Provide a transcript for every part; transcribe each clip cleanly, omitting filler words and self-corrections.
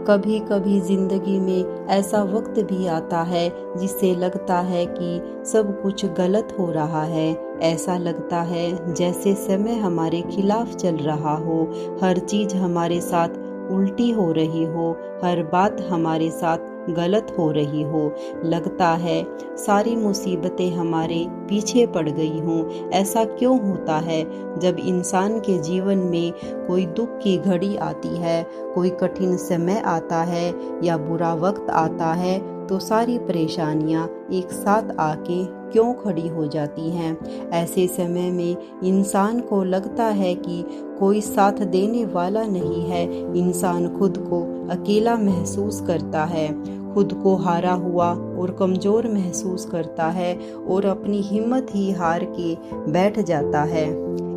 कभी कभी जिंदगी में ऐसा वक्त भी आता है जिससे लगता है कि सब कुछ गलत हो रहा है। ऐसा लगता है जैसे समय हमारे खिलाफ चल रहा हो, हर चीज हमारे साथ उल्टी हो रही हो, हर बात हमारे साथ गलत हो रही हो। लगता है सारी मुसीबतें हमारे पीछे पड़ गई हों। ऐसा क्यों होता है? जब इंसान के जीवन में कोई दुख की घड़ी आती है, कोई कठिन समय आता है या बुरा वक्त आता है, तो सारी परेशानियां एक साथ आके क्यों खड़ी हो जाती हैं। ऐसे समय में इंसान को लगता है कि कोई साथ देने वाला नहीं है। इंसान खुद को अकेला महसूस करता है, खुद को हारा हुआ और कमजोर महसूस करता है और अपनी हिम्मत ही हार के बैठ जाता है।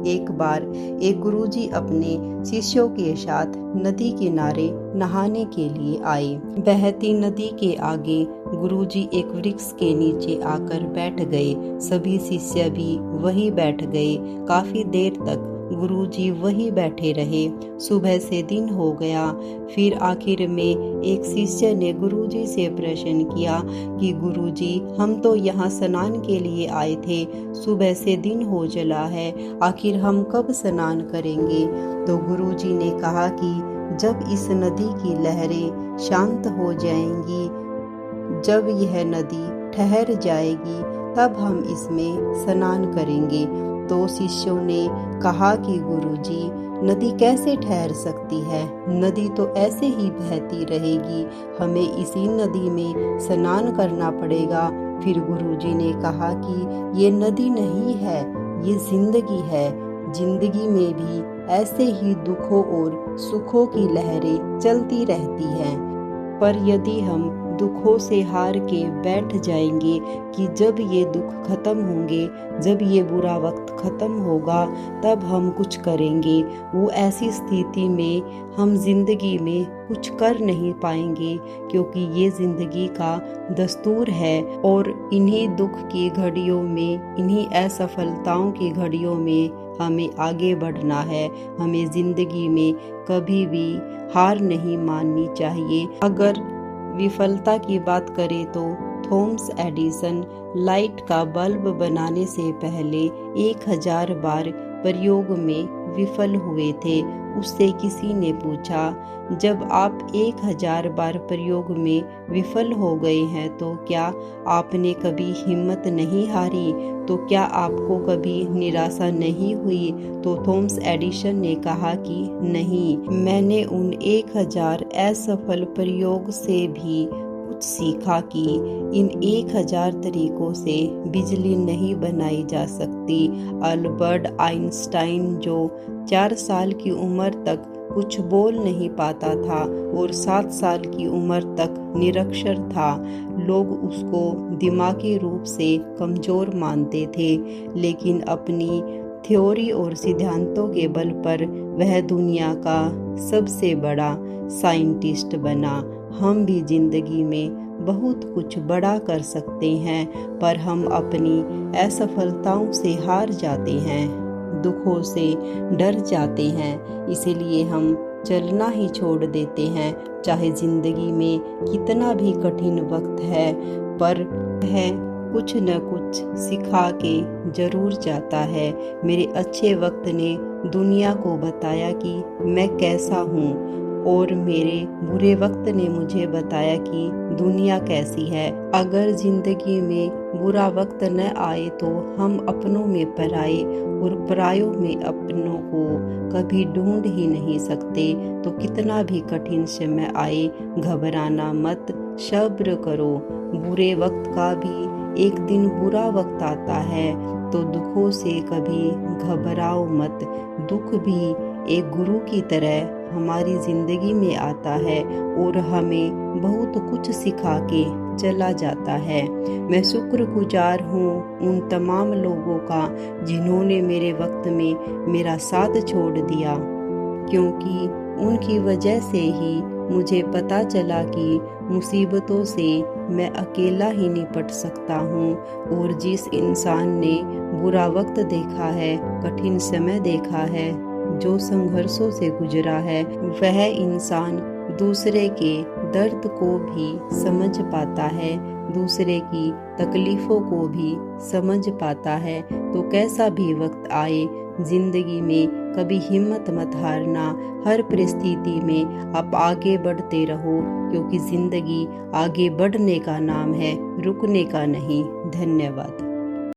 एक बार एक गुरुजी अपने शिष्यों के साथ नदी किनारे नहाने के लिए आए। बहती नदी के आगे गुरुजी एक वृक्ष के नीचे आकर बैठ गए। सभी शिष्य भी वही बैठ गए। काफी देर तक गुरुजी वही बैठे रहे। सुबह से दिन हो गया। फिर आखिर में एक शिष्य ने गुरुजी से प्रश्न किया कि गुरुजी, हम तो यहाँ स्नान के लिए आए थे, सुबह से दिन हो चला है, आखिर हम कब स्नान करेंगे? तो गुरुजी ने कहा कि जब इस नदी की लहरें शांत हो जाएंगी, जब यह नदी ठहर जाएगी, तब हम इसमें स्नान करेंगे। तो शिष्यों ने कहा कि गुरुजी, नदी कैसे ठहर सकती है? नदी तो ऐसे ही बहती रहेगी, हमें इसी नदी में स्नान करना पड़ेगा। फिर गुरुजी ने कहा कि ये नदी नहीं है, ये जिंदगी है। जिंदगी में भी ऐसे ही दुखों और सुखों की लहरें चलती रहती हैं। पर यदि हम दुखों से हार के बैठ जाएंगे कि जब ये दुख खत्म होंगे, जब ये बुरा वक्त खत्म होगा, तब हम कुछ करेंगे, वो ऐसी स्थिति में हम जिंदगी में कुछ कर नहीं पाएंगे, क्योंकि ये जिंदगी का दस्तूर है। और इन्हीं दुख की घड़ियों में, इन्हीं असफलताओं की घड़ियों में हमें आगे बढ़ना है। हमें जिंदगी में कभी भी हार नहीं माननी चाहिए। अगर विफलता की बात करें तो थॉमस एडिसन लाइट का बल्ब बनाने से पहले 1000 बार प्रयोग में विफल हुए थे। उससे किसी ने पूछा, जब आप 1000 बार प्रयोग में विफल हो गए हैं, तो क्या आपने कभी हिम्मत नहीं हारी? तो क्या आपको कभी निराशा नहीं हुई? तो थॉमस एडिसन ने कहा कि नहीं, मैंने उन 1000 असफल प्रयोग से भी कुछ सीखा कि इन 1000 तरीकों से बिजली नहीं बनाई जा सकती। अल्बर्ट आइंस्टाइन, जो 4 साल की उम्र तक कुछ बोल नहीं पाता था और 7 साल की उम्र तक निरक्षर था, लोग उसको दिमागी रूप से कमजोर मानते थे, लेकिन अपनी थ्योरी और सिद्धांतों के बल पर वह दुनिया का सबसे बड़ा साइंटिस्ट बना। हम भी जिंदगी में बहुत कुछ बड़ा कर सकते हैं, पर हम अपनी असफलताओं से हार जाते हैं, दुखों से डर जाते हैं, इसीलिए हम चलना ही छोड़ देते हैं। चाहे जिंदगी में कितना भी कठिन वक्त है, पर वह कुछ न कुछ सिखा के जरूर जाता है। मेरे अच्छे वक्त ने दुनिया को बताया कि मैं कैसा हूँ, और मेरे बुरे वक्त ने मुझे बताया कि दुनिया कैसी है। अगर जिंदगी में बुरा वक्त न आए तो हम अपनों में पराए और परायों में अपनों को कभी ढूंढ ही नहीं सकते। तो कितना भी कठिन समय आए, घबराना मत, सब्र करो। बुरे वक्त का भी एक दिन बुरा वक्त आता है, तो दुखों से कभी घबराओ मत। दुख भी एक गुरु की तरह हमारी जिंदगी में आता है और हमें बहुत कुछ सिखा के चला जाता है। मैं शुक्रगुजार हूँ उन तमाम लोगों का जिन्होंने मेरे वक्त में मेरा साथ छोड़ दिया, क्योंकि उनकी वजह से ही मुझे पता चला कि मुसीबतों से मैं अकेला ही निपट सकता हूँ। और जिस इंसान ने बुरा वक्त देखा है, कठिन समय देखा है, जो संघर्षों से गुजरा है, वह इंसान दूसरे के दर्द को भी समझ पाता है, दूसरे की तकलीफ़ों को भी समझ पाता है, तो कैसा भी वक्त आए जिंदगी में कभी हिम्मत मत हारना। हर परिस्थिति में आप आगे बढ़ते रहो, क्योंकि जिंदगी आगे बढ़ने का नाम है, रुकने का नहीं। धन्यवाद।